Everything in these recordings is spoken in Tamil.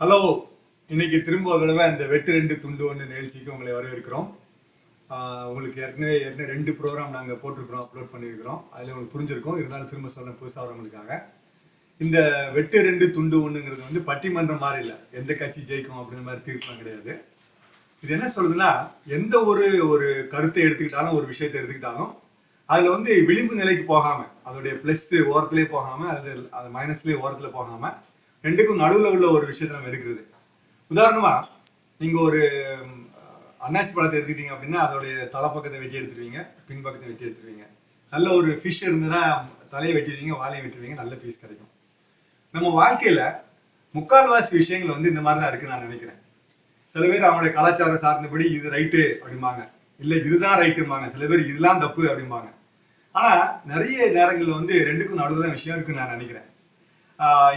ஹலோ, இன்னைக்கு திரும்ப ஒரு தடவை இந்த வெட்டு ரெண்டு துண்டு ஒன்று நிகழ்ச்சிக்கு உங்களை வரவேற்கிறோம். உங்களுக்கு ஏற்கனவே ரெண்டு ப்ரோக்ராம் நாங்கள் போட்டிருக்கிறோம், அப்லோட் பண்ணியிருக்கிறோம். அதில் உங்களுக்கு புரிஞ்சிருக்கும். இருந்தாலும் திரும்ப சொன்ன புதுசாக வரவங்களுக்காக இந்த வெட்டு ரெண்டு துண்டு ஒன்றுங்கிறது வந்து பட்டிமன்றம் மாதிரி இல்லை, எந்த கட்சி ஜெயிக்கும் அப்படின்ற மாதிரி தீர்ப்பம் கிடையாது. இது என்ன சொல்லுதுன்னா, எந்த ஒரு ஒரு கருத்தை எடுத்துக்கிட்டாலும், ஒரு விஷயத்தை எடுத்துக்கிட்டாலும் அதில் வந்து விளிம்பு நிலைக்கு போகாமல், அதோடைய ப்ளஸ் ஓரத்துலேயே போகாமல், அது மைனஸ்லேயே ஓரத்தில் போகாமல், ரெண்டுக்கும் நடுவில் உள்ள ஒரு விஷயத்தை நம்ம எடுக்கிறது. உதாரணமா நீங்க ஒரு அன்னாசி பழத்தை எடுத்துக்கிட்டீங்க அப்படின்னா அதோடைய தலைப்பக்கத்தை வெட்டி எடுத்துருவீங்க, பின்பக்கத்தை வெட்டி எடுத்துருவீங்க. நல்ல ஒரு ஃபிஷ் இருந்ததுன்னா தலையை வெட்டிடுவீங்க, வாழையை வெட்டிடுவீங்க, நல்ல பீஸ் கிடைக்கும். நம்ம வாழ்க்கையில முக்கால்வாசி விஷயங்கள் வந்து இந்த மாதிரி தான் இருக்கு நான் நினைக்கிறேன். சில பேர் அவங்களுடைய கலாச்சாரம் சார்ந்தபடி இது ரைட்டு அப்படிம்பாங்க, இல்லை இதுதான் ரைட்டும்பாங்க, சில பேர் இதெல்லாம் தப்பு அப்படிம்பாங்க. ஆனா நிறைய நேரங்கள்ல வந்து ரெண்டுக்கும் நடுவில் தான் விஷயம் இருக்குன்னு நான் நினைக்கிறேன்.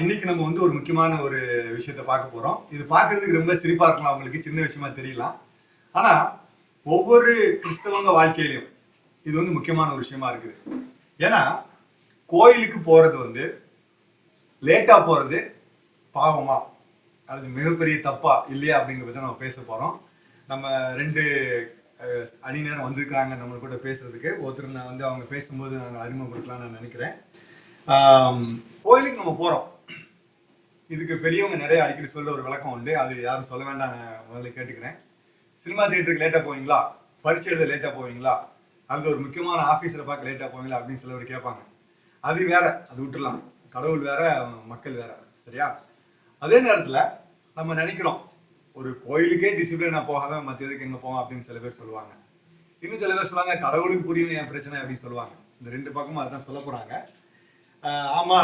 இன்னைக்கு நம்ம வந்து ஒரு முக்கியமான ஒரு விஷயத்த பார்க்க போறோம். இது பார்க்கறதுக்கு ரொம்ப சிரிப்பா இருக்கலாம், அவங்களுக்கு சின்ன விஷயமா தெரியலாம். ஆனா ஒவ்வொரு கிறிஸ்தவங்க வாழ்க்கையிலையும் இது வந்து முக்கியமான ஒரு விஷயமா இருக்குது. ஏன்னா கோயிலுக்கு போறது வந்து லேட்டா போறது பாவமா அது மிகப்பெரிய தப்பா இல்லையா அப்படிங்கிறத நம்ம பேச போறோம். நம்ம ரெண்டு அணியினர் வந்திருக்காங்க நம்ம கூட பேசுறதுக்கு. ஒருத்தர் நான் வந்து அவங்க பேசும்போது நாங்கள் அறிமுகப்படுத்தலாம்னு நான் நினைக்கிறேன். கோயிலுக்கு நம்ம போறோம், இதுக்கு பெரியவங்க நிறைய அடிக்கடி சொல்ற ஒரு விளக்கம் உண்டு, அது யாரும் சொல்ல வேண்டாம், நான் முதல்ல கேட்டுக்கிறேன். சினிமா தியேட்டருக்கு லேட்டா போவீங்களா, பரீட்சை எழுத லேட்டா போவீங்களா, அது ஒரு முக்கியமான ஆஃபீஸில் பார்க்க லேட்டா போவீங்களா அப்படின்னு சிலவர் கேட்பாங்க. அது வேற, அது விட்டுடலாம். கடவுள் வேற, மக்கள் வேற, சரியா? அதே நேரத்தில் நம்ம நினைக்கிறோம், ஒரு கோயிலுக்கே டிசிப்ளினா போகாத மற்ற எதுக்கு எங்கே போவோம் அப்படின்னு சில பேர் சொல்லுவாங்க. இன்னும் சில பேர் சொல்லுவாங்க, கடவுளுக்கு புரியும் என் பிரச்சனை அப்படின்னு சொல்லுவாங்க. இந்த ரெண்டு பக்கமும் அதுதான் சொல்ல போறாங்க. ஆமா,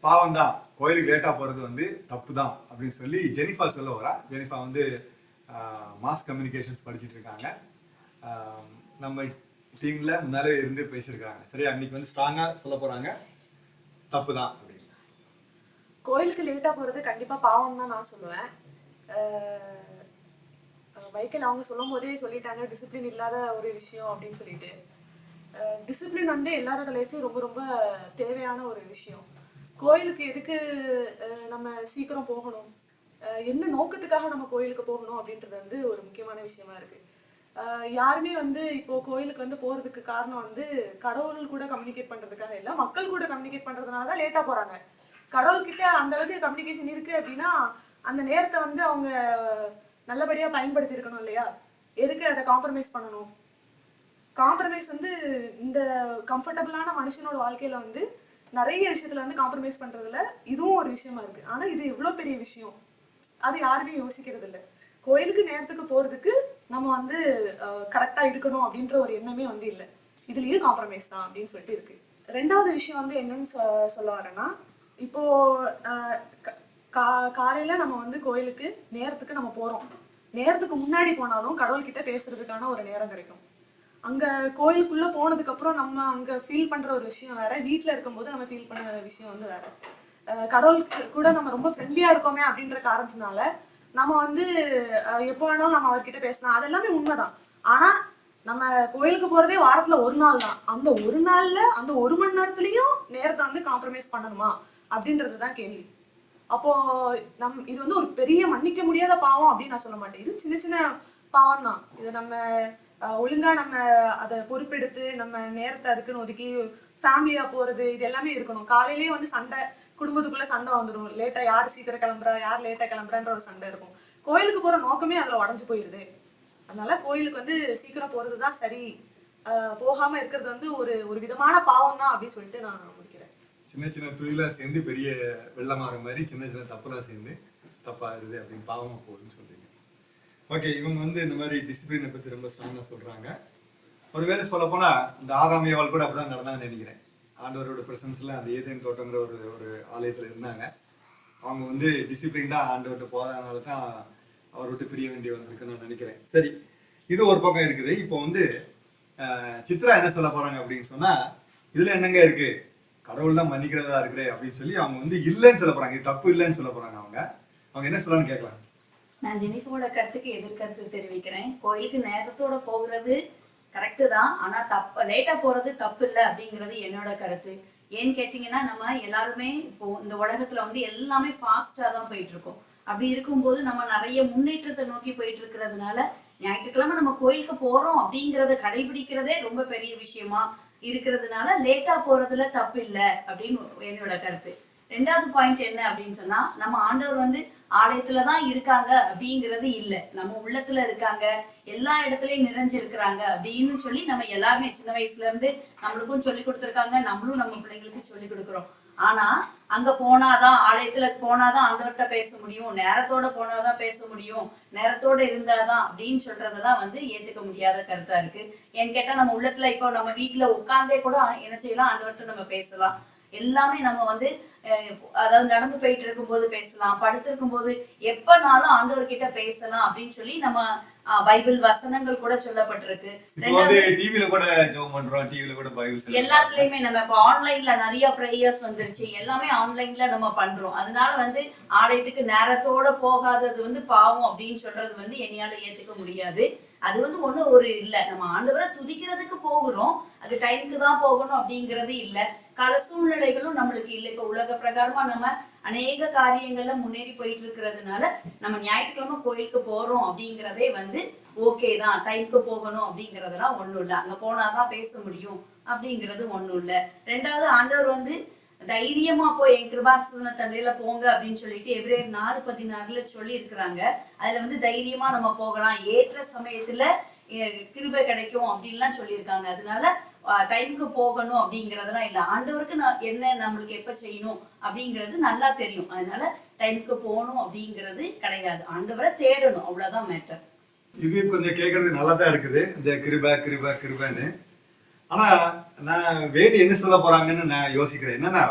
பாவம் தான், கோயிலுக்கு லேட்டா போறது வந்து தப்பு தான் அப்படின்னு சொல்லி ஜெனிஃபா சொல்ல வரா. ஜெனிஃபா வந்து மாஸ் கம்யூனிகேஷன்ஸ் படிச்சுட்டு இருக்காங்க, நம்ம டீம்ல முன்னாலே இருந்து பேசியிருக்காங்க. சரியா? அன்னைக்கு வந்து ஸ்ட்ராங்கா சொல்ல போறாங்க, தப்பு தான் அப்படின்னு. கோயிலுக்கு லேட்டா போறது கண்டிப்பா பாவம் தான் நான் சொல்லுவேன். வைக்கல் அவங்க சொல்லும் போதே சொல்லிட்டாங்க, டிசிப்ளின் இல்லாத ஒரு விஷயம் அப்படின்னு சொல்லிட்டு. டிசிப்ளின் வந்து எல்லாரோட லைஃப்லயும் ரொம்ப ரொம்ப தேவையான ஒரு விஷயம். கோயிலுக்கு எதுக்கு நம்ம சீக்கிரம் போகணும், என்ன நோக்கத்துக்காக நம்ம கோயிலுக்கு போகணும் அப்படின்றது வந்து ஒரு முக்கியமான விஷயமா இருக்கு. யாருமே வந்து இப்போ கோயிலுக்கு வந்து போறதுக்கு காரணம் வந்து கடவுள் கூட கம்யூனிகேட் பண்றதுக்காக இல்ல, மக்கள் கூட கம்யூனிகேட் பண்றதுனாலதான் லேட்டா போறாங்க. கடவுள்கிட்ட அந்த அளவுக்கு கம்யூனிகேஷன் இருக்கு அப்படின்னா அந்த நேரத்தை வந்து அவங்க நல்லபடியா பயன்படுத்தி இருக்கணும் இல்லையா? எதுக்கு அதை காம்ப்ரமைஸ் பண்ணணும்? காம்ப்ரமைஸ் வந்து இந்த கம்ஃபர்டபுளான மனுஷனோட வாழ்க்கையில வந்து நிறைய விஷயத்துல வந்து காம்ப்ரமைஸ் பண்றதுல இதுவும் ஒரு விஷயமா இருக்கு. ஆனா இது எவ்வளவு பெரிய விஷயம், அது யாருமே யோசிக்கிறது இல்லை. கோயிலுக்கு நேரத்துக்கு போறதுக்கு நம்ம வந்து கரெக்டா இருக்கணும் அப்படின்ற ஒரு எண்ணமே வந்து இல்லை, இதுலயும் காம்ப்ரமைஸ் தான் அப்படின்னு சொல்லிட்டு இருக்கு. ரெண்டாவது விஷயம் வந்து என்னன்னு சொல்ல வரேன்னா, இப்போ காலையில நம்ம வந்து கோயிலுக்கு நேரத்துக்கு நம்ம போறோம். நேரத்துக்கு முன்னாடி போனாலும் கடவுள்கிட்ட பேசுறதுக்கான ஒரு நேரம் கிடைக்கும். அங்க கோயிலுக்குள்ள போனதுக்கு அப்புறம் நம்ம அங்க ஃபீல் பண்ற ஒரு விஷயம் வேற, வீட்டுல இருக்கும்போது நம்ம ஃபீல் பண்ண விஷயம் வந்து வேற. கடவுளுக்கு கூட நம்ம ரொம்ப ஃப்ரெண்ட்லியா இருக்கோமே அப்படின்ற காரணத்தினால நம்ம வந்து எப்போ வேணாலும் நம்ம அவர்கிட்ட பேசலாம், அதெல்லாமே உண்மைதான். ஆனா நம்ம கோயிலுக்கு போறதே வாரத்துல ஒரு நாள் தான். அந்த ஒரு நாள்ல அந்த ஒரு மணி நேரத்துலயும் நேரத்தை வந்து காம்ப்ரமைஸ் பண்ணணுமா அப்படின்றதுதான் கேள்வி. அப்போ இது வந்து ஒரு பெரிய மன்னிக்க முடியாத பாவம் அப்படின்னு நான் சொல்ல மாட்டேன். இது சின்ன சின்ன பாவம் தான். இதை நம்ம ஒழுங்கா நம்ம அதை பொறுப்பெடுத்து நம்ம நேரத்தை அதுக்குன்னு ஒதுக்கி ஃபேமிலியா போறது, இது எல்லாமே இருக்கணும். காலையிலேயே வந்து சண்டை, குடும்பத்துக்குள்ள சண்டை வந்துடும், லேட்டா யார் சீக்கிரம் கிளம்புறா யார் லேட்டா கிளம்புறான்ற ஒரு சண்டை இருக்கும். கோயிலுக்கு போற நோக்கமே அதுல உடஞ்சு போயிருது. அதனால கோயிலுக்கு வந்து சீக்கிரம் போறதுதான் சரி, போகாம இருக்கிறது வந்து ஒரு ஒரு விதமான பாவம் தான் அப்படின்னு சொல்லிட்டு நான் முடிக்கிறேன். சின்ன சின்ன துளிலா சேர்ந்து பெரிய வெள்ளமாற மாதிரி சின்ன சின்ன தப்புலாம் சேர்ந்து தப்பாயிருது அப்படின்னு பாவமா போகுதுன்னு சொல்றீங்க. ஓகே, இவங்க வந்து இந்த மாதிரி டிசிப்ளினை பத்தி ரொம்ப ஸ்ட்ராங்கா சொல்றாங்க. ஒருவேளை சொல்ல போனா இந்த ஆதாமியவாள் கூட அப்படிதான் நடந்தாங்கன்னு நினைக்கிறேன். ஆண்டவரோட பிரசன்ஸ்ல அந்த ஏதேன் தோட்டங்கிற ஒரு ஒரு ஆலயத்துல இருந்தாங்க. அவங்க வந்து டிசிப்ளின்டா ஆண்டவர்கிட்ட போதனால தான் அவர் விட்டு பிரிய வேண்டிய வந்திருக்குன்னு நான் நினைக்கிறேன். சரி, இது ஒரு பக்கம் இருக்குது. இப்போ வந்து சித்ரா என்ன சொல்ல போறாங்க அப்படின்னு சொன்னா, இதுல என்னங்க இருக்கு, கடவுள் தான் மன்னிக்கிறதா இருக்கிறே அப்படின்னு சொல்லி அவங்க வந்து இல்லைன்னு சொல்ல போறாங்க, இது தப்பு இல்லைன்னு சொல்ல போறாங்க. அவங்க என்ன சொல்லலாம்னு கேட்கலாம். நான் ஜெனிஃபோட கருத்துக்கு எதிர்கருத்து தெரிவிக்கிறேன். கோயிலுக்கு நேரத்தோட போகிறது கரெக்டு தான், ஆனா லேட்டா போறது தப்பு இல்லை அப்படிங்கிறது என்னோட கருத்து. ஏன்னு கேட்டீங்கன்னா, நம்ம எல்லாருமே இப்போ இந்த உலகத்துல வந்து எல்லாமே ஃபாஸ்டா தான் போயிட்டு இருக்கோம். அப்படி இருக்கும்போது நம்ம நிறைய முன்னேற்றத்தை நோக்கி போயிட்டு இருக்கிறதுனால ஞாயிற்றுக்கிழமை நம்ம கோயிலுக்கு போறோம் அப்படிங்கறத கடைபிடிக்கிறதே ரொம்ப பெரிய விஷயமா இருக்கிறதுனால லேட்டா போறதுல தப்பு இல்லை அப்படின்னு என்னோட கருத்து. ரெண்டாவது பாயிண்ட் என்ன அப்படின்னு சொன்னா, நம்ம ஆண்டவர் வந்து ஆலயத்துலதான் இருக்காங்க அப்படிங்கிறது இல்லை, நம்ம உள்ளத்துல இருக்காங்க, எல்லா இடத்துலயும் நிறைஞ்சிருக்கிறாங்க அப்படின்னு சொல்லி நம்ம எல்லாருமே சின்ன வயசுல இருந்து நம்மளுக்கும் சொல்லி கொடுத்துருக்காங்க, நம்மளும் நம்ம பிள்ளைங்களுக்கும் சொல்லி கொடுக்குறோம். ஆனா அங்க போனாதான், ஆலயத்துல போனாதான் ஆண்டவர்கிட்ட பேச முடியும், நேரத்தோட போனாதான் பேச முடியும், நேரத்தோட இருந்தாதான் அப்படின்னு சொல்றதுதான் வந்து ஏத்துக்க முடியாத கருத்தா இருக்கு. ஏன்னு கேட்டா நம்ம உள்ளத்துல இப்போ நம்ம வீட்டுல உட்கார்ந்தே கூட என்ன செய்யலாம், ஆண்டவர்கிட்ட நம்ம பேசலாம். எல்லாமே நம்ம வந்து அதாவது நடந்து போயிட்டு இருக்கும் போது பேசலாம், படுத்திருக்கும் போது எப்பனாலும் ஆண்டவர்கிட்ட பேசலாம் அப்படின்னு சொல்லி நம்ம பைபிள் வசனங்கள் கூட சொல்லப்பட்டிருக்கு. டிவில கூட ஜெபம் பண்றோம், டிவில கூட பைபிள் எல்லாத்துலயுமே நம்ம இப்ப ஆன்லைன்ல நிறைய பிரேயர்ஸ் வந்துருச்சு, எல்லாமே ஆன்லைன்ல நம்ம பண்றோம். அதனால வந்து ஆலயத்துக்கு நேரத்தோட போகாதது வந்து பாவம் அப்படின்னு சொல்றது வந்து என்னால ஏத்துக்க முடியாது. அது வந்து ஒண்ணும் ஒரு இல்ல, நம்ம ஆண்டவரை துதிக்கிறதுக்கு போகிறோம், அது டைமுக்கு தான் போகணும் அப்படிங்கிறது இல்ல. கால சூழ்நிலைகளும் நம்மளுக்கு இல்லை. இப்ப உலக பிரகாரமா நம்ம அநேக காரியங்கள்ல முன்னேறி போயிட்டு இருக்கிறதுனால நம்ம ஞாயிற்றுக்கிழமை கோயிலுக்கு போறோம் அப்படிங்கிறதே வந்து ஓகே தான். டைமுக்கு போகணும் அப்படிங்கறதெல்லாம் ஒண்ணும் இல்லை, அங்க போனாதான் பேச முடியும் அப்படிங்கிறது ஒண்ணும் இல்லை. ரெண்டாவது, ஆண்டவர் வந்து தைரியமா போய் என் கிருபாசன தண்டையில போங்க அப்படின்னு சொல்லிட்டு எபிரேயர் 4:16 சொல்லி இருக்கிறாங்க. அதுல வந்து தைரியமா நம்ம போகலாம், ஏற்ற சமயத்துல கிருபை கிடைக்கும் அப்படின்லாம் சொல்லியிருக்காங்க. அதனால டைமுக்கு போகணும் அப்படிங்கறதெல்லாம் இல்லை. ஆண்டவருக்கு என்ன நம்மளுக்கு எப்ப செய்யணும் அப்படிங்கிறது நல்லா தெரியும். அதனால டைமுக்கு போகணும் அப்படிங்கிறது கிடையாது, ஆண்டவரை தேடணும், அவ்வளவுதான் மேட்டர். இது கொஞ்சம் கேட்கறது நல்லா தான் இருக்குது, இந்த கிருபா கிருபா கிருபான்னு. ஆனா நான் வேண்டி என்ன சொல்ல போறாங்கன்னு நான் யோசிக்கிறேன். என்னன்னா,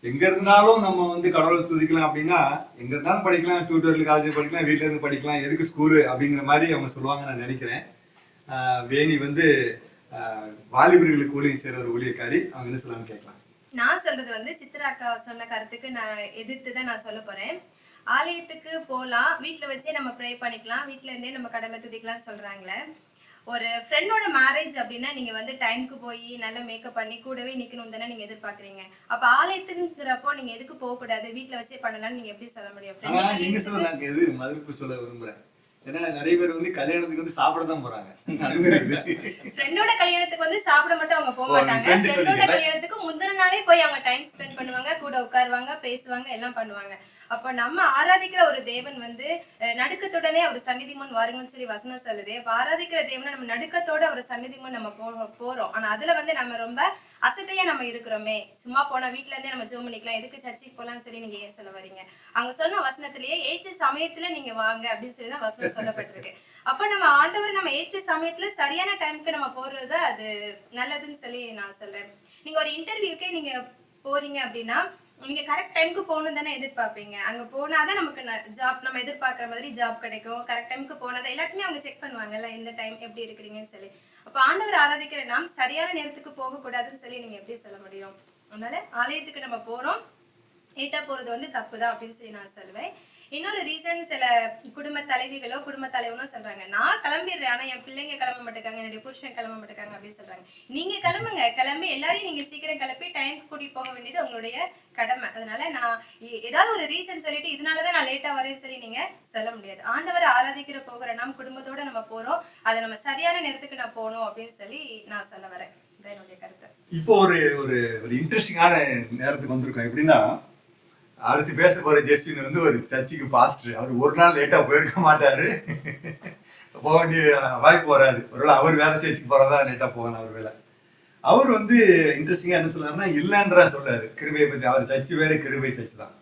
எங்க இருந்தாலும் நம்ம வந்து கடவுளை துதிக்கலாம் அப்படின்னா, எங்க இருந்தாலும் படிக்கலாம், டியூட்டோரியல் காலேஜ் படிக்கலாம், வீட்டுல இருந்து படிக்கலாம், எதுக்கு ஸ்கூலு அப்படிங்கிற மாதிரி அவங்க சொல்லுவாங்க நான் நினைக்கிறேன். வேணி வந்து வாலிபர்களுக்கு ஊழியம் செய்யற ஒரு ஊழியக்காரி, அவங்க என்ன சொல்லலாம்னு கேட்கலாம். நான் சொல்றது வந்து சித்ரா அக்கா சொன்ன கருத்துக்கு நான் எதிர்த்து தான் நான் சொல்ல போறேன். ஆலயத்துக்கு போகலாம், வீட்டில் வச்சே நம்ம ப்ரே பண்ணிக்கலாம், வீட்டில இருந்தே நம்ம கடவுளை துதிக்கலாம் சொல்றாங்களே. ஒரு ஃப்ரெண்டோட மேரேஜ் அப்படின்னா நீங்க வந்து டைமுக்கு போய் நல்லா மேக்கப் பண்ணி கூடவே நிக்கணும் தானே நீங்க எதிர்பார்க்குறீங்க. அப்ப ஆலயத்துக்குங்கிறப்போ நீங்க எதுக்கு போக கூடாது, வீட்டுல வச்சே பண்ணலாம்னு நீங்க எப்படி சொல்ல முடியும்? நீங்க சொல்ல நான் எது மதிப்பு சொல்ல விரும்புறேன். ஏன்னா நிறைய பேர் வந்து கல்யாணத்துக்கு வந்து சாப்பிட தான் போறாங்க. ஃப்ரெண்டோட கல்யாணத்துக்கு வந்து சாப்பிட மட்டும் அவங்க போக மாட்டாங்க, ஃப்ரெண்டோட கல்யாணத்துக்கு முந்தின நாளே போய் அவங்க டைம் ஸ்பெண்ட் பண்ணுவாங்க, கூட உட்காருவாங்க, பேசுவாங்க, எல்லாம் பண்ணுவாங்க. அப்ப நம்ம ஆராதிக்கிற ஒரு தேவன் வந்து நடுக்கத்துடனே அவர் சந்நிதி முன் வாருங்கன்னு சொல்லி வசனம் சொல்லுது. அப்ப ஆராதிக்கிற தேவனை நம்ம நடுக்கத்தோட அவர் சந்நிதி முன் நம்ம போறோம். ஆனா அதுல வந்து நம்ம ரொம்ப அசட்டையா நம்ம இருக்கிறோமே. சும்மா போனா வீட்டுல இருந்தே நம்ம ஜெபம் பண்ணிக்கலாம், எதுக்கு சர்ச்சுக்கு போலாம்னு சொல்லி நீங்க ஏன் சொல்ல வரீங்க? அவங்க சொன்ன வசனத்திலேயே ஏற்ற சமயத்துல நீங்க வாங்க அப்படின்னு சொல்லி தான் வசனம் சொல்லப்பட்டிருக்கு. அப்ப நம்ம ஆண்டவர் நம்ம ஏற்ற சமயத்துல சரியான டைமுக்கு நம்ம போறது அது நல்லதுன்னு சொல்லி நான் சொல்றேன். நீங்க ஒரு இன்டர்வியூக்கே நீங்க போறீங்க அப்படின்னா நீங்க கரெக்ட் டைமுக்கு போகணும் தானே எதிர்பார்ப்பீங்க. அங்க போனாதான் நமக்கு ஜாப் நம்ம எதிர்பார்க்குற மாதிரி ஜாப் கிடைக்கும். கரெக்ட் டைமுக்கு போனாதான் எல்லாத்தையுமே அவங்க செக் பண்ணுவாங்கல்ல, இந்த டைம் எப்படி இருக்கிறீங்கன்னு சொல்லி. அப்ப ஆண்டவர் ஆராதிக்கிற நாம் சரியான நேரத்துக்கு போக கூடாதுன்னு சொல்லி நீங்க எப்படி சொல்ல முடியும்? அதனால ஆலயத்துக்கு நம்ம போறோம், லேட்டா போறது வந்து தப்பு தான் அப்படின்னு சொல்லி நான் சொல்லுவேன். இன்னொரு ரீசன், சில குடும்ப தலைவிகளோ குடும்ப தலைவனோ சொல்றாங்க, நான் கிளம்பிடுறேன் ஆனா என் பிள்ளைங்க கிளம்ப மாட்டேங்காங்க, என்னுடைய புருஷன் கிளம்ப மாட்டேங்காங்க அப்படின்னு சொல்றாங்க. நீங்க கிளம்புங்க, கிளம்பி எல்லாரையும் நீங்க சீக்கிரம் கிளப்பி டைமுக்கு கூட்டிட்டு போக வேண்டியது உங்களுடைய கடமை. அதனால நான் ஏதாவது ஒரு ரீசன் சொல்லிட்டு இதனாலதான் நான் லேட்டா வரேன்னு சொல்லி நீங்க சொல்ல முடியாது. ஆண்டவரை ஆராதிக்கிற போகிற நாம் குடும்பத்தோட நம்ம போறோம், அதை நம்ம சரியான நேரத்துக்கு நான் போகணும் அப்படின்னு சொல்லி நான் சொல்ல வரேன். இதான் என்னுடைய கருத்து. இப்போ ஒரு ஒரு ஒரு இன்ட்ரெஸ்டிங்கான நேரத்துக்கு வந்திருக்கோம். எப்படின்னா, அடுத்து பேச போற ஜெஸ்டின் வந்து ஒரு சர்ச்சுக்கு பாஸ்டர். அவர் ஒரு நாள் லேட்டா போயிருக்க மாட்டாரு, போக வேண்டிய வாய்ப்பு வராது. ஒருவேளை அவர் வேற சர்ச்சுக்கு போறதா லேட்டா போகணும் அவர் வேலை. அவர் வந்து இன்ட்ரெஸ்டிங்கா என்ன சொல்றாருன்னா, இல்லைன்றா சொல்றாரு கிருபையை பத்தி. அவர் சர்ச்சு வேற, கிருபை சர்ச்சு தான்.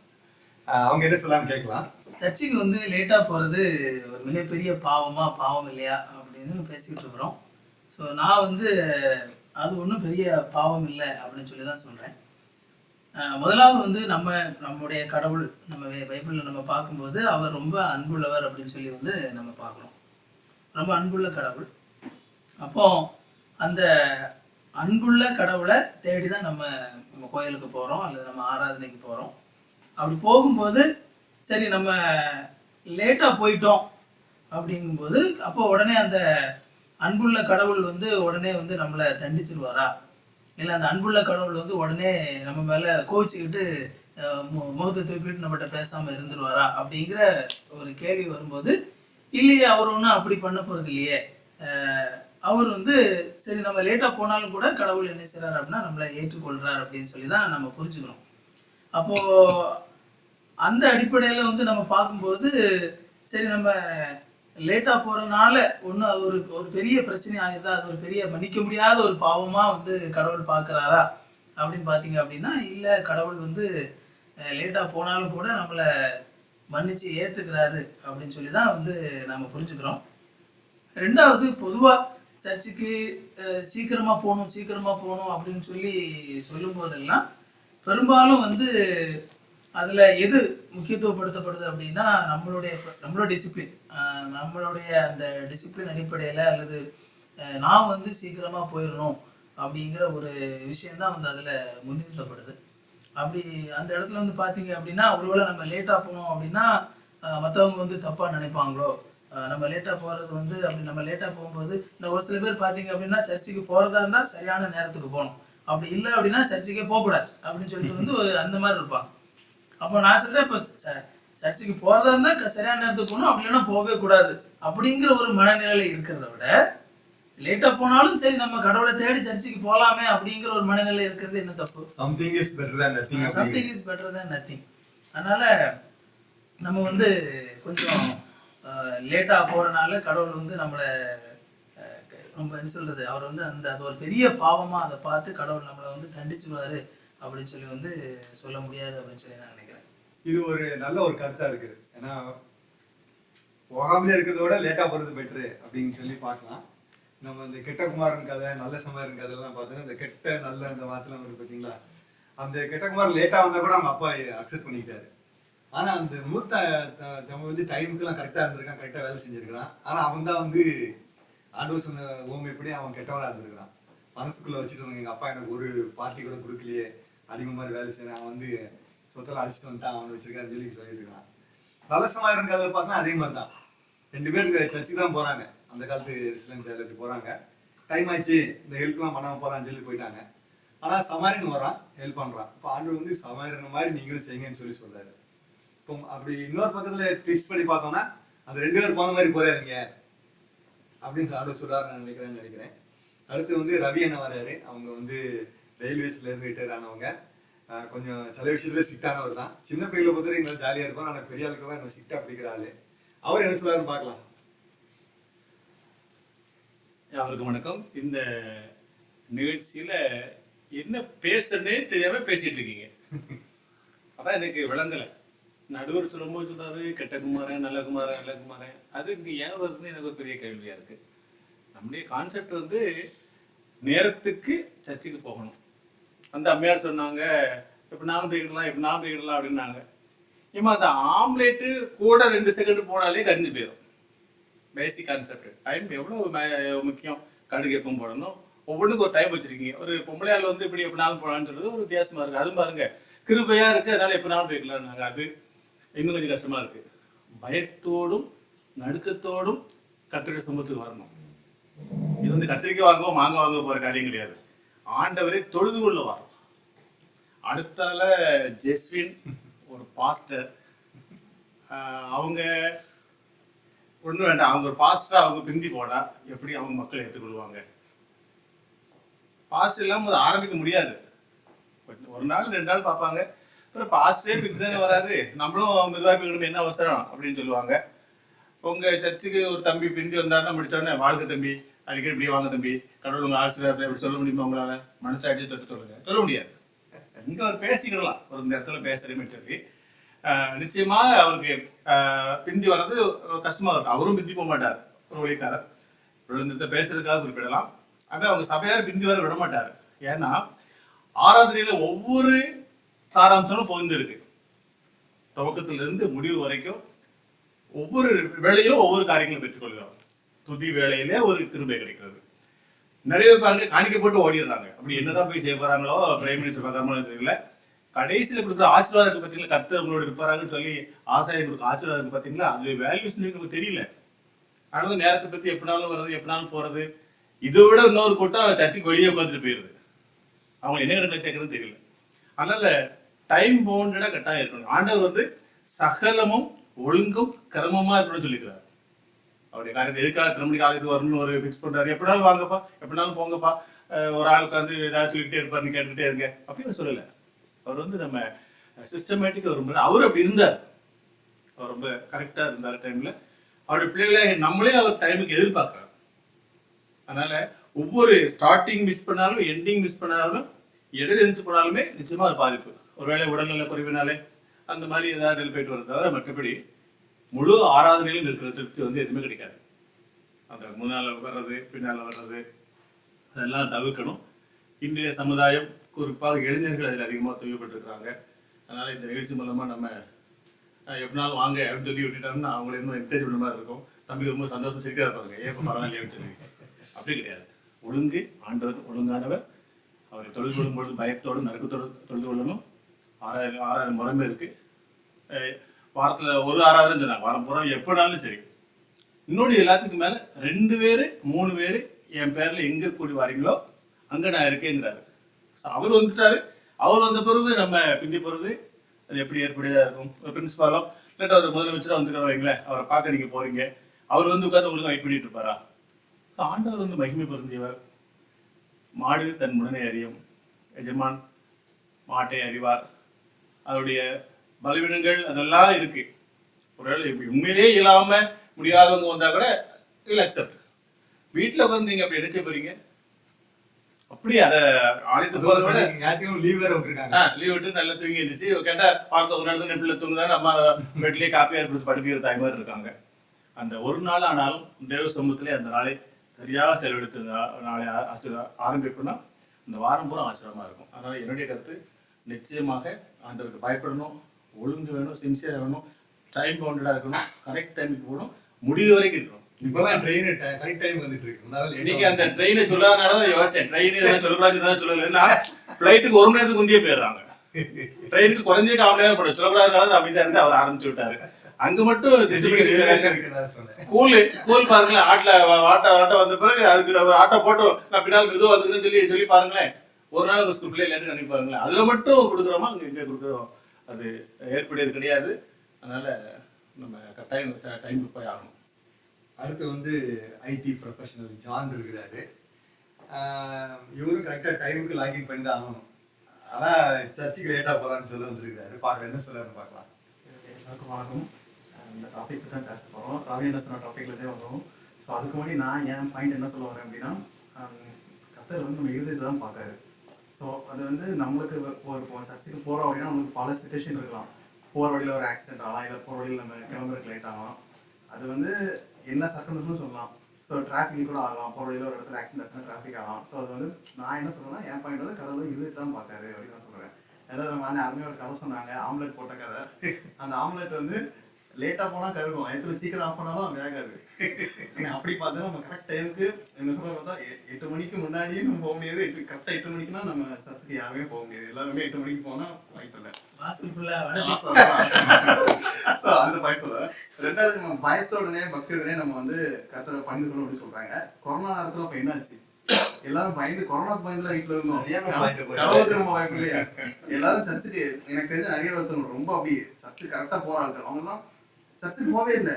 அவங்க என்ன சொல்லலாம்னு கேட்கலாம். சர்ச்சுக்கு வந்து லேட்டா போறது ஒரு மிகப்பெரிய பாவம் இல்லையா அப்படின்னு பேசிக்கிட்டு இருக்கிறோம். ஸோ நான் வந்து அது ஒன்றும் பெரிய பாவம் இல்லை அப்படின்னு சொல்லி தான் சொல்றேன். முதலாவது வந்து நம்முடைய கடவுள், நம்ம பைபிளில் நம்ம பார்க்கும்போது அவர் ரொம்ப அன்புள்ளவர் அப்படின்னு சொல்லி வந்து நம்ம பார்க்குறோம். ரொம்ப அன்புள்ள கடவுள். அப்போ அந்த அன்புள்ள கடவுளை தேடி தான் நம்ம கோயிலுக்கு போகிறோம் அல்லது நம்ம ஆராதனைக்கு போகிறோம். அப்படி போகும்போது சரி நம்ம லேட்டாக போயிட்டோம் அப்படிங்கும்போது அப்போ உடனே அந்த அன்புள்ள கடவுள் வந்து உடனே வந்து நம்மளை தண்டிச்சிருவாரா, இல்லை அந்த அன்புள்ள கடவுள் வந்து உடனே நம்ம மேலே கோவிச்சுக்கிட்டு முகத்தை திருப்பிட்டு நம்மகிட்ட பேசாமல் இருந்துருவாரா அப்படிங்கிற ஒரு கேள்வி வரும்போது, இல்லையே அவர் ஒன்றும் அப்படி பண்ண போகிறது இல்லையே, அவர் வந்து சரி நம்ம லேட்டாக போனாலும் கூட கடவுள் என்ன செய்கிறார் அப்படின்னா நம்மளை ஏற்றுக்கொள்கிறார் அப்படின்னு சொல்லி தான் நம்ம புரிஞ்சுக்கிறோம். அப்போது அந்த அடிப்படையில் வந்து நம்ம பார்க்கும்போது சரி நம்ம லேட்டாக போகிறனால ஒன்றும் அது ஒரு பெரிய பிரச்சனை ஆகிருந்தா அது ஒரு பெரிய மன்னிக்க முடியாத ஒரு பாவமாக வந்து கடவுள் பார்க்குறாரா அப்படின்னு பார்த்தீங்க அப்படின்னா இல்லை, கடவுள் வந்து லேட்டாக போனாலும் கூட நம்மளை மன்னிச்சு ஏற்றுக்கிறாரு அப்படின்னு சொல்லி தான் வந்து நம்ம புரிஞ்சுக்கிறோம். ரெண்டாவது, பொதுவாக சர்ச்சுக்கு சீக்கிரமாக போகணும் அப்படின்னு சொல்லி சொல்லும் போதெல்லாம் பெரும்பாலும் வந்து அதில் எது முக்கியத்துவப்படுத்தப்படுது அப்படின்னா நம்மளோட டிசிப்ளின், நம்மளுடைய அந்த டிசிப்ளின் அடிப்படையில் அல்லது நான் வந்து சீக்கிரமாக போயிடணும் அப்படிங்கிற ஒரு விஷயந்தான் வந்து அதில் முன்னிறுத்தப்படுது. அப்படி அந்த இடத்துல வந்து பார்த்தீங்க அப்படின்னா ஒருவேளை நம்ம லேட்டாக போனோம் அப்படின்னா மற்றவங்க வந்து தப்பாக நினைப்பாங்களோ, நம்ம லேட்டாக போகிறது வந்து அப்படி நம்ம லேட்டாக போகும்போது இந்த ஒரு சில பேர் பார்த்தீங்க அப்படின்னா சர்ச்சுக்கு போகிறதா இருந்தால் சரியான நேரத்துக்கு போகணும், அப்படி இல்லை அப்படின்னா சர்ச்சுக்கே போகக்கூடாது அப்படின்னு சொல்லிட்டு வந்து ஒரு அந்த மாதிரி இருப்பாங்க. அப்போ நான் சொல்கிறேன், இப்போ சர்ச்சுக்கு போகிறதா இருந்தால் சரியான நேரத்துக்கு போகணும், அப்படி இல்லைன்னா போகவே கூடாது அப்படிங்கிற ஒரு மனநிலையில் இருக்கிறத விட லேட்டாக போனாலும் சரி நம்ம கடவுளை தேடி சர்ச்சுக்கு போகலாமே அப்படிங்கிற ஒரு மனநிலை இருக்கிறது என்ன தப்பு? Something is better than nothing. அதனால நம்ம வந்து கொஞ்சம் லேட்டாக போகிறனால கடவுள் வந்து நம்மளை ரொம்ப என்ன சொல்கிறது, அவர் வந்து அது ஒரு பெரிய பாவமாக அதை பார்த்து கடவுள் நம்மளை வந்து தண்டிச்சுடுவார் அப்படின்னு சொல்லி வந்து சொல்ல முடியாது அப்படின்னு சொல்லி நான் நினைக்கிறேன். இது ஒரு நல்ல ஒரு கருத்தா இருக்குது. ஏன்னா போகாமலே இருக்கிறத விட லேட்டா போறது பெட்ரு அப்படின்னு சொல்லி பார்க்கலாம். நம்ம இந்த கெட்ட குமாரன் கதை, நல்ல சமாரன் கதையெல்லாம் பார்த்தோன்னா இந்த கெட்ட நல்ல அந்த வார்த்தைலாம் வருது பார்த்தீங்களா, அந்த கெட்ட குமாரன் லேட்டாக வந்தால் கூட அவங்க அப்பா அக்செப்ட் பண்ணிக்கிட்டாரு. ஆனால் அந்த மூத்த நம்ம வந்து டைமுக்குலாம் கரெக்டாக இருந்திருக்கான், கரெக்டாக வேலை செஞ்சுருக்கிறான். ஆனால் அவன் தான் வந்து ஆண்டவர் சொன்ன ஓமைப்படி அவன் கெட்டவராக இருந்திருக்கிறான். மனசுக்குள்ளே வச்சுட்டு வந்தாங்க, எங்கள் அப்பா எனக்கு ஒரு பார்ட்டி கூட கொடுக்கலையே, அதிகமாக மாதிரி வேலை செய்கிறேன், அவன் வந்து சொத்தெல்லாம் அடிச்சுட்டு வந்துட்டான், அவனை வச்சிருக்கான்னு சொல்லி சொல்லிட்டு இருக்கான். நல்ல சமாரன் கதையில் பார்த்தா அதே மாதிரி தான். 2 பேர் சர்ச்சுக்கு தான் போகிறாங்க, அந்த காலத்து இஸ்லாம் சேலத்துக்கு போகிறாங்க. டைம் ஆயிடுச்சு, இந்த ஹெல்ப்லாம் பண்ணாமல் போகலான்னு சொல்லி போயிட்டாங்க. ஆனால் சமாரியன் வரான், ஹெல்ப் பண்ணுறான். இப்போ ஆண்டவர் வந்து சமாரியன் மாதிரி நீங்களும் செய்யுங்கன்னு சொல்லி சொல்கிறாரு. இப்போ அப்படி இன்னொரு பக்கத்தில் ட்விஸ்ட் பண்ணி பார்த்தோன்னா அந்த 2 பேர் போன மாதிரி போறாருங்க அப்படின்னு ஆண்டவர் சொல்கிறாரு நான் நினைக்கிறேன். அடுத்து வந்து ரவி அண்ணன் வராரு. அவங்க வந்து ரயில்வேஸ்லேருந்து ரிட்டையர் ஆனவங்க. கொஞ்சம் சில விஷயத்துல ஸ்ட்ரிக்டானவர் தான். சின்ன பிள்ளைகளை பொறுத்தவரை எங்களுக்கு ஜாலியாக இருக்கும், ஆனால் பெரிய ஆளுக்கெல்லாம் என்ன ஸ்ட்ரிக்டாக பிடிக்கிற ஆளு. அவர் என்ன சொல்றாருன்னு பார்க்கலாம். அவருக்கு வணக்கம். இந்த நிகழ்ச்சியில என்ன பேசுறதுனே தெரியாம பேசிட்டு இருக்கீங்க. அதான் எனக்கு விளங்கலை. நடுவர் சொல்லும்போது சொல்றாரு கெட்ட குமாரன், நல்ல குமாரன், நல்ல குமாரன். அது இங்க ஏன் வருதுன்னு எனக்கு ஒரு பெரிய கேள்வியா இருக்கு. நம்முடைய கான்செப்ட் வந்து நேரத்துக்கு சர்ச்சுக்கு போகணும். அந்த அம்மையார் சொன்னாங்க எப்படினாலும் போய்க்கிடலாம் அப்படின்னாங்க. ஏமா அந்த ஆம்லேட்டு கூட 2 செகண்ட் போனாலே கரிஞ்சு போயிடும். Basic concept. டைம் எவ்வளோ முக்கியம். கடுகு எப்போ போடணும், ஒவ்வொன்றுக்கும் ஒரு டைம் வச்சிருக்கீங்க. ஒரு பொம்பளையால் வந்து இப்படி எப்படினாலும் போகலான்னு சொல்றது ஒரு வித்தியாசமா இருக்கு. அதுவும் பாருங்க கிருபையா இருக்கு, அதனால எப்படினாலும் போய்க்கலாம்னாங்க. அது இன்னும் கொஞ்சம் கஷ்டமா இருக்கு. பயத்தோடும் நடுக்கத்தோடும் கர்த்தருடைய சமூகத்துக்கு வரணும். இது வந்து கத்திரிக்காய் வாங்குவோம் மாங்காய் வாங்க போற காரியம் கிடையாது. ஆண்டவரை தொழுது கொள்ள வரும். அடுத்தால ஜெஸ்வின் ஒரு பாஸ்டர், அவங்க ஒன்றும் வேண்டாம், அவங்க ஒரு பாஸ்டர், அவங்க பிந்தி போனா எப்படி அவங்க மக்கள் ஏற்றுக்கொள்வாங்க? பாஸ்டர் இல்லாமல் அதை ஆரம்பிக்க முடியாது. ஒரு நாள் 2 நாள் பார்ப்பாங்க, அப்புறம் பாஸ்டரே பிந்தி தானே வராது, நம்மளும் மெதுவாக போய்க்கணும், என்ன அவசரம் அப்படின்னு சொல்லுவாங்க. உங்க சர்ச்சுக்கு ஒரு தம்பி பிந்தி வந்தாருன்னா முடிச்சோடனே வாழ்க்கை தம்பி, அடிக்கடி இப்படி வாங்க தம்பி, கடவுள் உங்க ஆசீர்வாதத்தை எப்படி சொல்ல முடியுமா உங்களால? மனசாட்சி தொட்டு சொல்ல முடியாது. இங்க அவர் பேசிக்கலாம், ஒரு இந்த இடத்துல பேசுறேன்னு சொல்லி நிச்சயமா அவருக்கு பிந்தி வர்றது கஷ்டமா இருக்கும். அவரும் பிந்தி போக மாட்டார், ஒரு ஒளிக்காரர். விழுந்தத்தை பேசுறதுக்காக குறிப்பிடலாம். ஆக அவங்க சபையார் பிந்தி வர விட மாட்டார். ஏன்னா ஆராதனையில ஒவ்வொரு சாராம்சமும் பகிர்ந்து இருக்கு. துவக்கத்திலிருந்து முடிவு வரைக்கும் ஒவ்வொரு வேளையிலும் ஒவ்வொரு காரியங்களும் பெற்றுக்கொள்கிறோம். துதி வேளையிலே ஒரு கிருபை கிடைக்கிறது. நிறைய பாருங்க காணிக்கை போட்டு ஓடிடுறாங்க. அப்படி என்னதான் போய் செய்ய போறாங்களோ பிரைம் மினிஸ்டர் பார்க்காம தெரியல. கடைசியில கொடுக்குற ஆசீர்வாதத்துக்கு பார்த்தீங்களா, கர்த்தர் உங்களோட இருப்பாராங்கன்னு சொல்லி ஆசாரியர் கொடுக்குற ஆசீர்வாதத்துக்கு பார்த்தீங்களா, அது வேல்யூஸ் நமக்கு தெரியல. ஆனால் நேரத்தை பத்தி எப்படினாலும் வர்றது, எப்படினாலும் போறது, இதை விட இன்னொரு கூட்டம் சர்ச்சுக்கு வெளியே உட்காந்துட்டு போயிருது. அவங்க என்ன கணக்கில் சேர்க்கறதுன்னு தெரியல. அதனால டைம் பவுண்டடா கட்டாயம் இருக்கணும். ஆண்டவர் வந்து சகலமும் ஒழுங்கும் கிரமமா இருக்கணும்னு சொல்லிக்கிறார். அவருடைய காரியத்தை எதுக்காக 3 மணிக்கு ஆலயத்துக்கு வரணும்னு ஒரு ஃபிக்ஸ் பண்றாரு. எப்படினாலும் வாங்கப்பா, எப்படினாலும் போங்கப்பா, ஒரு ஆள் உட்காந்து ஏதாவது சொல்லிக்கிட்டே இருப்பார், நீ கேட்டுக்கிட்டே இருங்க அப்படின்னு சொல்லலை. அவர் வந்து நம்ம சிஸ்டமேட்டிக்காக ஒரு அவர் அப்படி இருந்தார். அவர் ரொம்ப கரெக்டாக இருந்தார் டைமில். அவருடைய பிள்ளைகளை நம்மளே அவர் டைமுக்கு எதிர்பார்க்குறாரு. அதனால ஒவ்வொரு ஸ்டார்டிங் மிஸ் பண்ணாலும் எண்டிங் மிஸ் பண்ணாலும் இடையில எழுந்து போனாலுமே நிச்சயமாக அது பாதிப்பு. ஒருவேளை உடல்நல குறைவினாலே அந்த மாதிரி ஏதாவது போயிட்டு வர தவிர மற்றபடி முழு ஆராதனையிலும் இருக்கிற திருப்தி வந்து எதுவுமே கிடைக்காது. அந்த முன்னால் வர்றது பின்னால் வர்றது அதெல்லாம் தவிர்க்கணும். இன்றைய சமுதாயம் குறிப்பாக இளைஞர்கள் அதில் அதிகமாக தேவைப்பட்டிருக்கிறாங்க. அதனால் இந்த நிகழ்ச்சி மூலமாக நம்ம எப்படினாலும் வாங்க அப்படின்னு சொல்லி விட்டுட்டோம்னா அவங்களை இன்னும் என்கரேஜ் பண்ண மாதிரி இருக்கும். தம்பி ரொம்ப சந்தோஷம் சிரிக்கிறதா பாருங்க, ஏன் இப்போ பரவாயில்லையான்னு சொல்லி. அப்படி கிடையாது. ஒழுங்கு ஆண்டவர் ஒழுங்கானவர். அவரை தொழில் கொள்ளும்பொழுது பயத்தோடு நறுக்கத்தோடு தொழில் கொள்ளணும். 6,000 முறைமை இருக்குது. வாரத்தில் ஒரு ஆராதனை சொன்னாங்க, வாரம் பூரா எப்படினாலும் சரி. இன்னொரு எல்லாத்துக்கும் மேலே 2 பேர் 3 பேர் என் பேரில் எங்கே கூடி வரீங்களோ அங்கே நான் இருக்கேங்கிறாரு. அவர் வந்துட்டாரு. அவர் வந்த பிறகு நம்ம பிந்தி போகிறது அது எப்படி ஏற்புடையதாக இருக்கும். ஒரு பிரின்சிபாலோ இல்லாட்ட ஒரு முதலமைச்சராக வந்துக்கிறவங்களே அவரை பார்க்க நீங்கள் போகிறீங்க, அவர் வந்து உட்காந்து உங்களுக்கு வெயிட் பண்ணிட்டு இருப்பாரா? ஆண்டவர் வந்து மகிமை பொருந்தியவர். மாடு தன் முடனை அறியும், எஜமான் மாட்டை அறிவார். அதோடைய பலவீனங்கள் அதெல்லாம் இருக்கு. ஒருவேளை உண்மையிலேயே இல்லாம முடியாதவங்க வந்தா கூட இல்லை அக்செப்ட். வீட்டில் வந்து நீங்க அப்படி நினைச்ச போறீங்க. அப்படி அதை ஆலயத்துக்கு லீவ் வேற விட்டுருக்காங்க. லீவ் விட்டு நல்லா தூங்கி இருந்துச்சு. கேட்டா பார்த்த ஒரு நேரத்தில் நெட்டில் தூங்குதான் நம்ம வீட்டிலேயே காப்பியார் கொடுத்து படுக்கிற தாய் மாதிரி இருக்காங்க. அந்த ஒரு நாள் ஆனாலும் தேவ சமூகத்திலே அந்த நாளை சரியாக செலவெடுத்து நாளை ஆரம்பிப்போம்னா இந்த வாரம் பூரா ஆச்சரியமா இருக்கும். அதனால என்னுடைய கருத்து நிச்சயமாக ஆண்டவருக்கு பயப்படணும், ஒழுங்கு வேணும், சின்சியராக வேணும், டைம் பவுண்டடாக இருக்கணும், கரெக்ட் டைமுக்கு போகணும், முடிவு வரைக்கும் இருக்கணும். இப்பெல்லாம் ட்ரெயின் கரெக்ட் டைம் வந்துட்டு இருக்கு. இன்னைக்கு அந்த ட்ரெயினை சொல்லாதனாலதான் யோசிச்சேன். ட்ரெயின் எதாவது சொல்லக்கூடாது சொல்லலைன்னா ஃபிளைட்டுக்கு 1 மணி நேரத்துக்கு முந்தையே போயிடுறாங்க. ட்ரெயினுக்கு குறைஞ்சே 1/4 மணி நேரம் போட சொல்லக்கூடாதுனால அப்படிதான் இருந்து அவர் ஆரம்பிச்சு விட்டாரு. அங்க மட்டும் ஸ்கூல் பாருங்களேன், ஆட்டோ வந்த பிறகு அதுக்கு ஆட்டோ போட்டு நான் பின்னால் மெதுவாக வந்துருன்னு சொல்லி பாருங்களேன். ஒரு நாள் உங்க ஸ்கூல் பிள்ளை நினைப்பாருங்களேன். பாருங்களேன், அதுல மட்டும் கொடுக்குறோமா இங்க கொடுக்குறோம், அது ஏற்புடையது கிடையாது. அதனால நம்ம கட்டாயம் டைமுக்கு போய் ஆகணும். அடுத்து வந்து ஐடி ப்ரொஃபஷனல் ஜான் இருக்கிறாரு. இவரும் கரெக்டாக டைமுக்கு லாகின் பண்ணி தான் ஆகணும். ஆனால் சர்ச்சுக்கு லேட்டாக போகலான்னு சொல்ல வந்துருக்காரு. பார்க்கலாம் என்ன சொல்லுன்னு பார்க்கலாம். எல்லாருக்கும் வணக்கம். இந்த டாபிக் தான் பேச போகிறோம். ரவி என்ன சொன்ன டாப்பிக்லேயே வரும். ஸோ அதுக்கு முன்னாடி நான் என் பாயிண்ட் என்ன சொல்ல வரேன் அப்படின்னா, கர்த்தர் வந்து நம்ம இருதயத்தை தான் பார்க்காரு. ஸோ அது வந்து நம்மளுக்கு ஒரு சர்ச்சுக்கு போகிறோம் அப்படின்னா நம்மளுக்கு பல சிச்சுவேஷன் இருக்கலாம். போகிற வழியில் ஒரு ஆக்சிடென்ட் ஆகலாம், இல்லை போகிற வழியில் நம்ம கிளம்புறதுக்கு லேட் ஆகலாம். அது வந்து என்ன சர்க்கம்னு சொல்லலாம். ஸோ டிராஃபிக் கூட ஆகலாம், போகிற வழியில் ஒரு இடத்துல ஆக்சிடென்ட் ஆச்சுன்னா டிராஃபிக் ஆகலாம். ஸோ அது வந்து நான் என்ன சொல்கிறேன்னா, என் பாயிண்ட் வந்து கடவுள் இருதயத்தை தான் பார்க்காரு அப்படின்னு நான் சொல்கிறேன். ஏதாவது நம்ம அருமையாக ஒரு கதை சொன்னாங்க, ஆம்லெட் போட்ட கதை. அந்த ஆம்லெட் வந்து லேட்டாக போனால் கருகும், இடத்துல சீக்கிரம் ஆஃப் பண்ணாலும் வேகாது. அப்படி பார்த்தா நம்ம கரெக்ட் டைமுக்கு என்ன சொல்ல பார்த்தா 8 மணிக்கு முன்னாடியே நம்ம போக முடியாது. கரெக்டாக 8 மணிக்குனா நம்ம சர்ச்சுக்கு யாருமே போக முடியாது. எல்லாருமே 8 மணிக்கு போனால் வாய்ப்பு இல்லை. ஸோ அந்த பாயிண்ட் சொல்றேன். 2வது நம்ம பயத்தோடனே பக்தியோடனே நம்ம வந்து கர்த்தரை பணிந்துக்கணும் அப்படின்னு சொல்றாங்க. கொரோனா நேரத்தில் இப்போ என்னாச்சு, எல்லாரும் பயந்து கொரோனாக்கு பயந்துல வீட்டுல இருந்தோம். கடவுளுக்கு நம்ம பயப்படலையா? எல்லாரும் சர்ச்சுக்கு எனக்கு தெரிஞ்ச நிறைய ஒருத்தவங்க ரொம்ப அப்படி சர்ச்சுக்கு கரெக்டா போறாங்க. அவங்க எல்லாம் சர்ச்சுக்கு போவே இல்லை.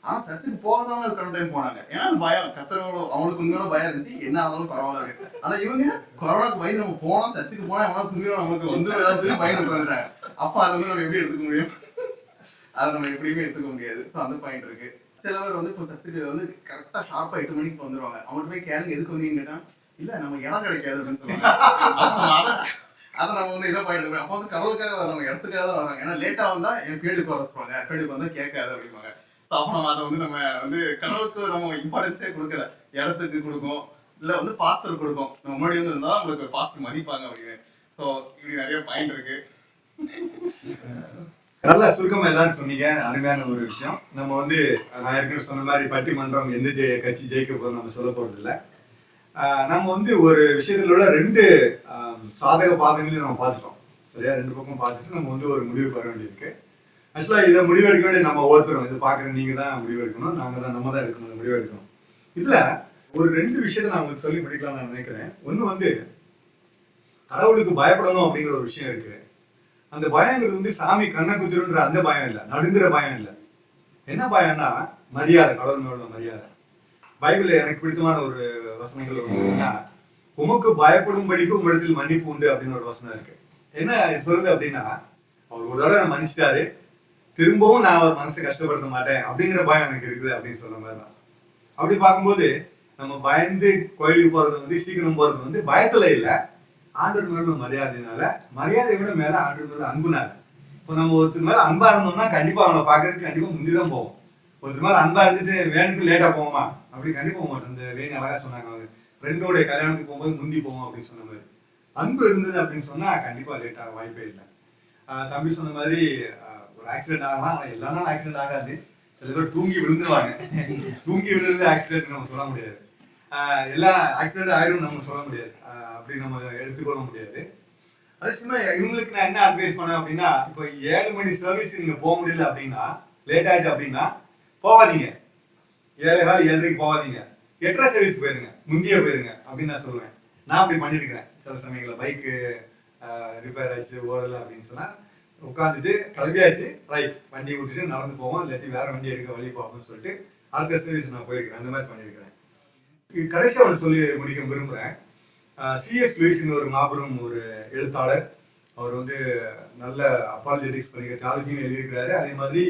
ஆனா சர்ச்சுக்கு போகாதவங்க அது கரெக்ட் டைம் போனாங்க. ஏன்னா அது பயம், கர்த்தரோட அவங்களுக்கு உண்மையான பயம் இருந்துச்சு. என்ன ஆனாலும் பரவாயில்ல இருக்கு. ஆனா இவங்க கொரோனாக்கு பயந்து நம்ம போனோம், சர்ச்சுக்கு போனா எவ்வளவு துணியோட நமக்கு வந்து ஏதாவது சொல்லி பயந்து உட்காந்துட்டாங்க. அப்ப அதை வந்து நம்ம எப்படி எடுத்துக்க முடியும்? அதை நம்ம எப்படியுமே எடுத்துக்க முடியாது. ஸோ அந்த பாயிண்ட் இருக்கு. சில பேர் வந்து இப்போ சர்ச்சுக்கு வந்து கரெக்டா ஷார்ப்பா 8 மணிக்கு வந்துருவாங்க. அவங்கள்ட்ட போய் கேளுங்க எதுக்கு வந்தீங்கன்னு கேட்டா, இல்ல நம்ம இடம் கிடைக்காது அப்படின்னு சொல்லுவாங்க. அதை நம்ம வந்து இதை பாயிண்ட் இருக்கோம். அப்போ வந்து கடவுளுக்காக வராங்க, இடத்துக்காக தான் வராங்க. ஏன்னா லேட்டா வந்தா என் பேடுக்கு வர சொல்லுவாங்க, பேடுக்கு வந்தா கேட்காது அப்படிம்பாங்க. ஸோ அப்போ நம்ம அதை வந்து நம்ம வந்து கடவுளுக்கு நம்ம இம்பார்ட்டன்ஸே கொடுக்கல, இடத்துக்கு கொடுக்கும், இல்லை வந்து பாஸ்டர் கொடுக்கும். நம்ம முன்னாடி வந்து இருந்தால் நம்மளுக்கு பாஸ்டர் மதிப்பாங்க அப்படின்னு. ஸோ இப்படி நிறைய பாயிண்ட் இருக்கு. நல்லா சுருக்கமா எல்லாரும் சொன்னீங்க. அருமையான ஒரு விஷயம். நம்ம வந்து நான் ஏற்கனவே சொன்ன மாதிரி பட்டிமன்றம் எந்த கட்சி ஜெயிக்க போதும் நம்ம சொல்ல போறது இல்லை. நம்ம வந்து ஒரு விஷயத்திலோட 2 சாதக பாதங்களையும் நம்ம பார்த்துட்டோம். சரியா, 2 பக்கம் பார்த்துட்டு நம்ம வந்து ஒரு முடிவுக்கு வர வேண்டியிருக்கு. ஆக்சுவலா இதை முடிவெடுக்க வேண்டிய நம்ம ஒருத்தரும், இதை பார்க்குற நீங்க தான் முடிவெடுக்கணும், நம்ம தான் எடுக்கணும், இந்த முடிவெடுக்கணும். இதுல ஒரு 2 விஷயத்த நான் உங்களுக்கு சொல்லி முடிக்கலாம் நான் நினைக்கிறேன். ஒண்ணு வந்து கடவுளுக்கு பயப்படணும் அப்படிங்கிற ஒரு விஷயம் இருக்கு. அந்த பயங்கிறது வந்து சாமி கண்ணை குத்துருன்ற அந்த பயம் இல்லை, நடுங்குற பயம் இல்லை. என்ன பயம்னா மரியாதை, கடவுள் மேல மரியாதை. பைபிள்ல எனக்கு பிடித்தமான ஒரு வசனங்கள் என்னன்னா, உமக்கு பயப்படும்படிக்கு உங்களிடத்தில் மன்னிப்பு உண்டு அப்படின்னு ஒரு வசனம் இருக்கு. என்ன சொல்லுது அப்படின்னா, அவர் ஒரு தடவை மன்னிச்சிட்டாரு, திரும்பவும் நான் அவர் மனசை கஷ்டப்படுத்த மாட்டேன் அப்படிங்கிற பயம் எனக்கு இருக்குது அப்படின்னு சொல்ற மாதிரி தான். அப்படி பார்க்கும்போது நம்ம பயந்து கோயிலுக்கு போறது வந்து சீக்கிரம் போறது வந்து பயத்துல இல்லை, ஆண்டவர் மேல மரியாதைனால, மரியாதை விட மேல ஆண்டவர் மேல அன்புனால. இப்போ நம்ம ஒருத்தர் மேல அன்பா இருந்தோம்னா கண்டிப்பா அவனை பார்க்கறதுக்கு கண்டிப்பா முந்திதான் போவோம். ஒருத்தர் மேல அன்பா இருந்துட்டு வேனுக்கு லேட்டா போவோமா? அப்படி கண்டிப்பா போக மாட்டோம். இந்த வேணி அழகா சொன்னாங்க, அவங்க ஃப்ரெண்டோட கல்யாணத்துக்கு போகும்போது முந்தி போவோம் அப்படின்னு சொன்ன மாதிரி. அன்பு இருந்தது அப்படின்னு சொன்னா கண்டிப்பா லேட் ஆக வாய்ப்பே இல்லை. தம்பி சொன்ன மாதிரி ஒரு ஆக்சிடென்ட் ஆகலாம், ஆனால் எல்லா நாளும் ஆக்சிடென்ட் ஆகாது. சில பேர் தூங்கி விழுந்துருவாங்க. தூங்கி விழுந்து ஆக்சிடென்ட் நம்ம சொல்ல முடியாது. எல்லா ஆக்சிடென்ட் ஆயிரும் நம்ம சொல்ல முடியாது, அப்படி நம்ம எடுத்துக்கொள்ள முடியாது. அதே சமயம் இவங்களுக்கு நான் என்ன அட்வைஸ் பண்ணேன் அப்படின்னா, இப்போ 7 மணி சர்வீஸ் நீங்க போக முடியல அப்படின்னா, லேட் ஆயிட்டு அப்படின்னா போகாதீங்க. 7:15 7:30 போகாதீங்க, 8:30 சர்வீஸ் போயிருங்க, முந்திய போயிருங்க அப்படின்னு நான் சொல்லுவேன். நான் அப்படி பண்ணியிருக்கிறேன். சில சமயங்களில் பைக்கு ரிப்பேர் ஆயிடுச்சு, ஓடலை அப்படின்னு சொன்னா உட்காந்துட்டு கிளம்பியாச்சு, ரைட் வண்டி விட்டுட்டு நடந்து போவோம், இல்லாட்டி வேற வண்டி எடுக்க வழி போகணும்னு சொல்லிட்டு அடுத்த சர்வீஸ் நான் போயிருக்கிறேன். அந்த மாதிரி பண்ணியிருக்கிறேன். கடைசியாக ஒன்று சொல்லி முடிக்க விரும்புகிறேன். C.S. லூயிஸ்னு ஒரு மாபெரும் ஒரு எழுத்தாளர். அவர் வந்து நல்ல அப்பாலஜெட்டிக்ஸ் பண்ணிக்கிற தியாலஜியும் எழுதியிருக்கிறாரு, அதே மாதிரி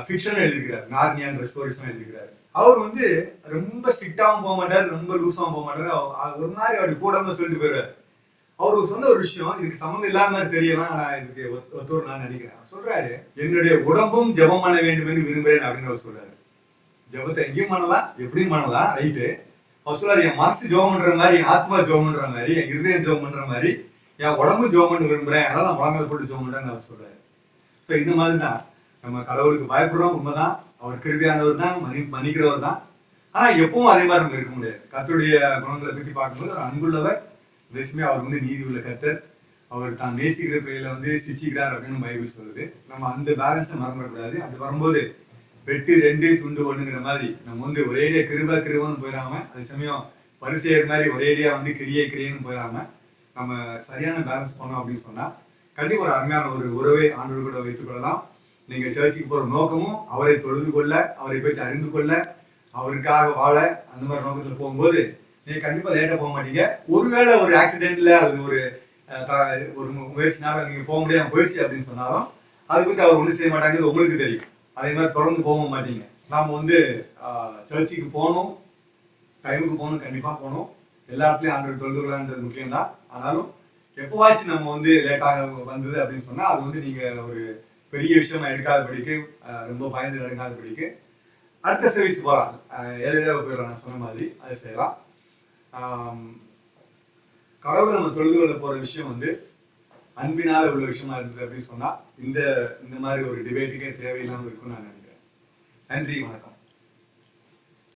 ஃபிக்ஷனும் எழுதியிருக்கிறார், நார்னியான் ரெஸ்டோரேஷன் எழுதியிருக்கிறாரு. அவர் வந்து ரொம்ப ஸ்ட்ரிக்டாகவும் போக மாட்டார், ரொம்ப லூஸாகவும் போக மாட்டார். ஒரு மாதிரி அப்படி கூடாமல் சொல்லிட்டு போயிடுவார். அவர் சொன்ன ஒரு விஷயம் இதுக்கு சம்மந்தம் இல்லாத மாதிரி தெரியலாம், ஆனால் இதுக்கு ஒத்தோடு நான் நினைக்கிறேன். சொல்றாரு, என்னுடைய உடம்பும் ஜெபம் பண்ண வேண்டும் என்று விரும்புகிறேன் அப்படின்னு அவர் சொல்றாரு. ஜெபத்தை எங்கேயும் பண்ணலாம், எப்படியும் பண்ணலாம், ரைட்டு. அவர் சொல்றாரு, என் மனசு ஜெபம் பண்ற மாதிரி, என் ஆத்மா ஜெபம் பண்ற மாதிரி, என் இருதயம் ஜெபம் பண்ற மாதிரி என் உடம்பும் ஜெபம் பண்ண விரும்புறேன், அதனால நான் முழங்கால் போட்டு ஜெபம் பண்றேன்னு அவர் சொல்றாரு. ஸோ இந்த மாதிரி தான் நம்ம கடவுளுக்கு பயப்படுறோம், உண்மைதான். அவர் கிருபையானவர் தான், மன்னிக்கிறவர் தான். ஆனா எப்பவும் அதே மாதிரி நம்ம இருக்க முடியாது. கர்த்தருடைய குணங்களை பற்றி பார்க்கும்போது ஒரு அன்புள்ளவர், தேசமே அவர் வந்து நீதி உள்ள கர்த்தர், அவர் தான் நேசிக்கிற பேரில் வந்து சிச்சிக்கிறார் அப்படின்னு பைபிள் சொல்லுது. நம்ம அந்த பேலன்ஸை மறந்துடக்கூடாது. அப்படி வரும்போது வெட்டு 2 துண்டு 1ங்கிற மாதிரி நம்ம வந்து ஒரேடியா கிருபன்னு போயிடாம, அதே சமயம் பரிசெயர் மாதிரி ஒரேடியா வந்து கிரியேன்னு போயிடாம நம்ம சரியான பேலன்ஸ் பண்ணோம் அப்படின்னு சொன்னா கண்டிப்பாக ஒரு அருமையான ஒரு உறவை ஆண்டவர் கூட வைத்துக் கொள்ளலாம். நீங்க சர்ச்சுக்கு போற நோக்கமும் அவரை தொழுது கொள்ள, அவரை பற்றி அறிந்து கொள்ள, அவருக்காக வாழ, அந்த மாதிரி நோக்கத்தில் போகும்போது நீங்க கண்டிப்பா லேட்டா போக மாட்டீங்க. ஒருவேளை ஒரு ஆக்சிடென்ட்ல அது ஒரு முயற்சினால நீங்க போக முடியாம போயிடுச்சு அப்படின்னு சொன்னாலும் அதை பற்றி அவர் ஒன்றும் செய்ய மாட்டாங்கிறது உங்களுக்கு தெரியும். அதே மாதிரி தொடர்ந்து போக மாட்டீங்க. நாம் வந்து சர்ச்சுக்கு போகணும், டைமுக்கு போகணும், கண்டிப்பாக போகணும். எல்லா இடத்துலையும் ஆண்டவர் தொழுது கொள்ளலான்றது முக்கியம்தான். ஆனாலும் எப்போவாச்சும் நம்ம வந்து லேட்டாக வந்தது அப்படின்னு சொன்னால் அது வந்து நீங்கள் ஒரு பெரிய விஷயமா எடுக்காதபடிக்கு, ரொம்ப பயந்து நடக்காதபடிக்கு அடுத்த சர்வீஸ் போகலாம், எளிதாக போயிடலாம். நான் சொன்ன மாதிரி அதை செய்யலாம். கடவுளை நம்ம தொழுது கொள்ள போகிற விஷயம் வந்து அன்பினால உள்ள விஷயமா இருந்தது அப்படின்னு சொன்னா இந்த மாதிரி ஒரு டிபேட்டுக்கே தேவையில்லாமல் இருக்கும்னு நான் நினைக்கிறேன். நன்றி, வணக்கம்.